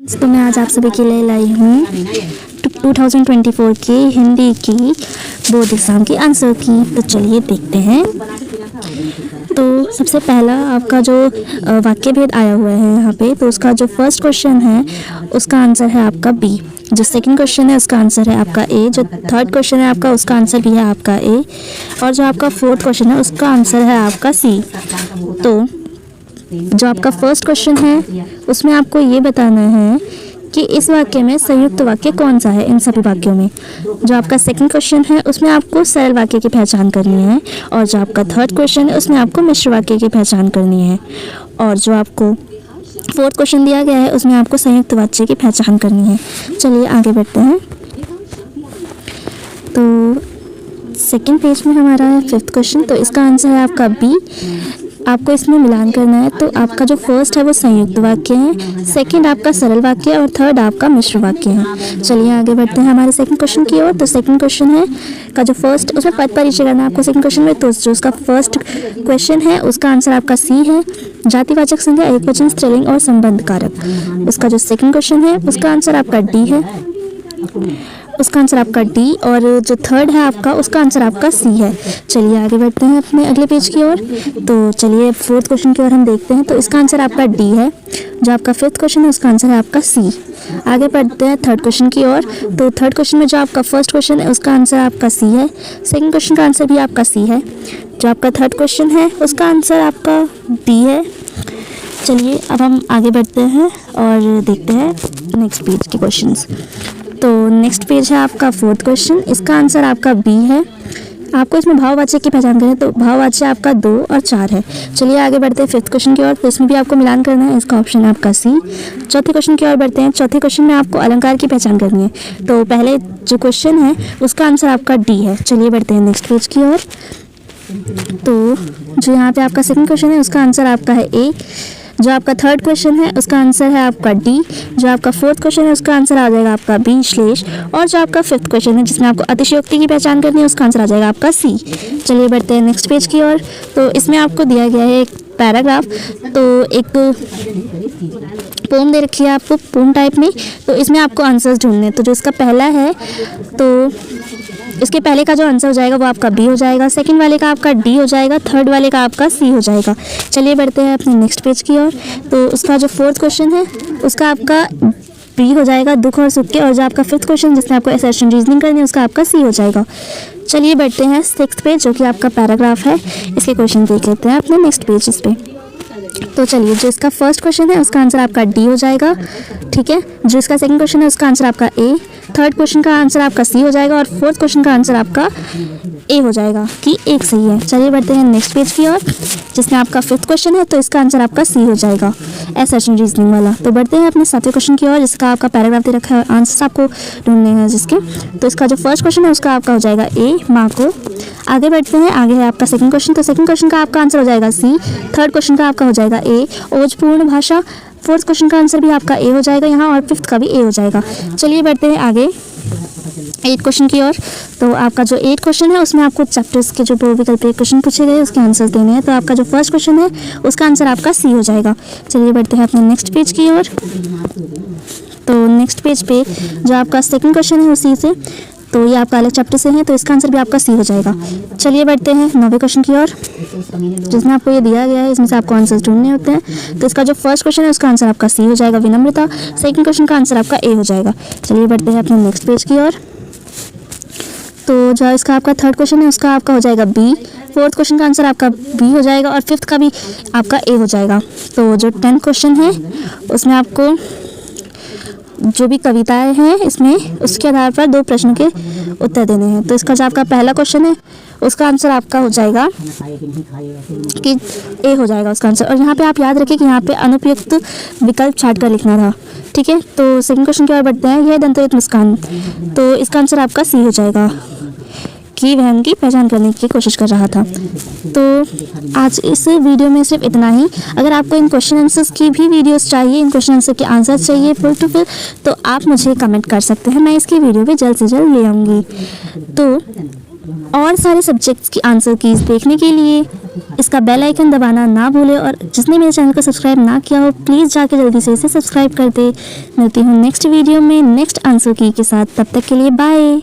तो मैं आज आप सभी के लिए लाई हूँ 2024 की हिंदी की बोर्ड एग्ज़ाम की आंसर की। तो चलिए देखते हैं। तो सबसे पहला आपका जो वाक्य भेद आया हुआ है यहाँ पे, तो उसका जो फर्स्ट क्वेश्चन है उसका आंसर है आपका बी। जो सेकंड क्वेश्चन है उसका आंसर है आपका ए। जो थर्ड क्वेश्चन है आपका उसका आंसर भी है आपका ए। और जो आपका फोर्थ क्वेश्चन है उसका आंसर है आपका सी। तो जो आपका फर्स्ट क्वेश्चन है उसमें आपको ये बताना है कि इस वाक्य में संयुक्त वाक्य कौन सा है इन सभी वाक्यों में। जो आपका सेकंड क्वेश्चन है उसमें आपको सरल वाक्य की पहचान करनी है। और जो आपका थर्ड क्वेश्चन है उसमें आपको मिश्र वाक्य की पहचान करनी है। और जो आपको फोर्थ क्वेश्चन दिया गया है उसमें आपको संयुक्त वाक्य की पहचान करनी है। चलिए आगे बढ़ते हैं। तो सेकंड पेज में हमारा है फिफ्थ क्वेश्चन। तो इसका आंसर है आपका बी। आपको इसमें मिलान करना है। तो आपका जो फर्स्ट है वो संयुक्त वाक्य है, सेकंड आपका सरल वाक्य और थर्ड आपका मिश्र वाक्य है। चलिए आगे बढ़ते हैं हमारे सेकंड क्वेश्चन की ओर। तो सेकंड क्वेश्चन है का जो फर्स्ट उसमें पद परिचय करना है आपको सेकंड क्वेश्चन में। तो जो उसका फर्स्ट क्वेश्चन है उसका आंसर आपका सी है। जातिवाचक संज्ञा, एकवचन, स्त्रीलिंग और संबंध कारक। उसका जो सेकंड क्वेश्चन है उसका आंसर आपका डी है। उसका आंसर आपका डी। और जो थर्ड है आपका उसका आंसर आपका सी है। चलिए आगे बढ़ते हैं अपने अगले पेज की ओर। तो चलिए फोर्थ क्वेश्चन की ओर हम देखते हैं। तो इसका आंसर आपका डी है। जो आपका फिफ्थ क्वेश्चन है उसका आंसर है आपका सी। आगे बढ़ते हैं थर्ड क्वेश्चन की ओर। तो थर्ड क्वेश्चन में जो आपका फर्स्ट क्वेश्चन है उसका आंसर आपका सी है। सेकेंड क्वेश्चन का आंसर भी आपका सी है। जो आपका थर्ड क्वेश्चन है उसका आंसर आपका डी है। चलिए अब हम आगे बढ़ते हैं और देखते हैं नेक्स्ट पेज के क्वेश्चंस। तो नेक्स्ट पेज है आपका फोर्थ क्वेश्चन। इसका आंसर आपका बी है। आपको इसमें भाववाचक की पहचान करनी है। तो भाववाचक आपका 2 और 4 है। चलिए आगे बढ़ते हैं फिफ्थ क्वेश्चन की ओर। तो इसमें भी आपको मिलान करना है। इसका ऑप्शन है आपका सी। चौथे क्वेश्चन की ओर बढ़ते हैं। चौथे क्वेश्चन में आपको अलंकार की पहचान करनी है। तो पहले जो क्वेश्चन है उसका आंसर आपका डी है। चलिए बढ़ते हैं नेक्स्ट पेज की ओर। तो जो यहाँ पे आपका सेकंड क्वेश्चन है उसका आंसर आपका है ए। जो आपका थर्ड क्वेश्चन है उसका आंसर है आपका डी। जो आपका फोर्थ क्वेश्चन है उसका आंसर आ जाएगा आपका बी श्लेष। और जो आपका फिफ्थ क्वेश्चन है जिसमें आपको अतिशयोक्ति की पहचान करनी है उसका आंसर आ जाएगा आपका सी। चलिए बढ़ते हैं नेक्स्ट पेज की ओर। तो इसमें आपको दिया गया है एक पैराग्राफ। तो एक पोम दे रखी है आपको पोम टाइप में। तो इसमें आपको आंसर्स ढूंढने हैं। तो जो इसका पहला है तो इसके पहले का जो आंसर हो जाएगा वो आपका बी हो जाएगा। सेकंड वाले का आपका डी हो जाएगा। थर्ड वाले का आपका सी हो जाएगा। चलिए बढ़ते हैं अपने नेक्स्ट पेज की ओर। तो उसका जो फोर्थ क्वेश्चन है उसका आपका बी हो जाएगा, दुख और सुख के। और जो आपका फिफ्थ क्वेश्चन जिसमें आपको असर्शन रीजनिंग करनी है उसका आपका सी हो जाएगा। चलिए बढ़ते हैं सिक्स्थ पेज जो कि आपका पैराग्राफ है। इसके क्वेश्चन देख लेते हैं अपने नेक्स्ट पेज इस पे। तो चलिए जो इसका फर्स्ट क्वेश्चन है उसका आंसर आपका डी हो जाएगा, ठीक है। जो इसका सेकंड क्वेश्चन है उसका आंसर आपका ए। थर्ड क्वेश्चन का आंसर आपका सी हो जाएगा। और फोर्थ क्वेश्चन का आंसर आपका ए हो जाएगा कि एक सही है। चलिए बढ़ते हैं नेक्स्ट पेज की ओर जिसमें आपका फिफ्थ क्वेश्चन है। तो इसका आंसर आपका सी हो जाएगा असर्शन रीजनिंग वाला। तो बढ़ते हैं अपने सातवें क्वेश्चन की ओर जिसका आपका पैराग्राफ दे रखा है, आंसर आपको ढूंढने हैं जिसके। तो इसका जो फर्स्ट क्वेश्चन है उसका आपका हो जाएगा ए माँ को। आगे बढ़ते हैं, आगे है आपका सेकंड क्वेश्चन। तो सेकंड क्वेश्चन का आपका आंसर हो जाएगा सी। थर्ड क्वेश्चन का आपका हो जाएगा ए ओजपूर्ण भाषा। फोर्थ क्वेश्चन का आंसर भी आपका ए हो जाएगा यहाँ और फिफ्थ का भी ए हो जाएगा। चलिए बढ़ते हैं आगे 8 क्वेश्चन की ओर। तो आपका जो 8 क्वेश्चन है उसमें आपको चैप्टर्स के जो विकल्प क्वेश्चन पूछे गए उसके आंसर देने हैं। तो आपका जो फर्स्ट क्वेश्चन है उसका आंसर आपका सी हो जाएगा। चलिए बढ़ते हैं अपने नेक्स्ट पेज की ओर। तो नेक्स्ट पेज पे जो आपका सेकंड क्वेश्चन है उसी से, तो ये आपका अलग चैप्टर से है तो इसका आंसर भी आपका सी हो जाएगा। चलिए बढ़ते हैं 9वें क्वेश्चन की ओर जिसमें आपको ये दिया गया है, इसमें से आपको आंसर्स ढूंढने होते हैं। तो इसका जो फर्स्ट क्वेश्चन है उसका आंसर आपका सी हो जाएगा विनम्रता। सेकंड क्वेश्चन का आंसर आपका ए हो जाएगा। चलिए बढ़ते हैं अपने नेक्स्ट पेज की ओर। तो जो इसका आपका थर्ड क्वेश्चन है उसका आपका हो जाएगा बी। फोर्थ क्वेश्चन का आंसर आपका बी हो जाएगा और फिफ्थ का भी आपका ए हो जाएगा। तो जो 10th क्वेश्चन है उसमें आपको जो भी कविताएं हैं इसमें उसके आधार पर 2 प्रश्नों के उत्तर देने हैं। तो इसका जो आपका पहला क्वेश्चन है उसका आंसर आपका हो जाएगा कि ए हो जाएगा उसका आंसर। और यहाँ पे आप याद रखें कि यहाँ पे अनुपयुक्त विकल्प छाट कर लिखना था, ठीक है। तो सेकंड क्वेश्चन की ओर बढ़ते हैं। यह दंतयुक्त मुस्कान, तो इसका आंसर आपका सी हो जाएगा कि वह उनकी पहचान करने की कोशिश कर रहा था। तो आज इस वीडियो में सिर्फ इतना ही। अगर आपको इन क्वेश्चन आंसर्स की भी वीडियोस चाहिए, इन क्वेश्चन आंसर के आंसर चाहिए फुल टू फुल, तो आप मुझे कमेंट कर सकते हैं। मैं इसकी वीडियो भी जल्द से जल्द ले आऊँगी। तो और सारे सब्जेक्ट्स की आंसर कीज देखने के लिए इसका बेल आइकन दबाना ना भूले और जिसने मेरे चैनल को सब्सक्राइब ना किया हो प्लीज़ जाके जल्दी से इसे सब्सक्राइब कर दे। मिलती हूँ नेक्स्ट वीडियो में नेक्स्ट आंसर की के साथ, तब तक के लिए बाय।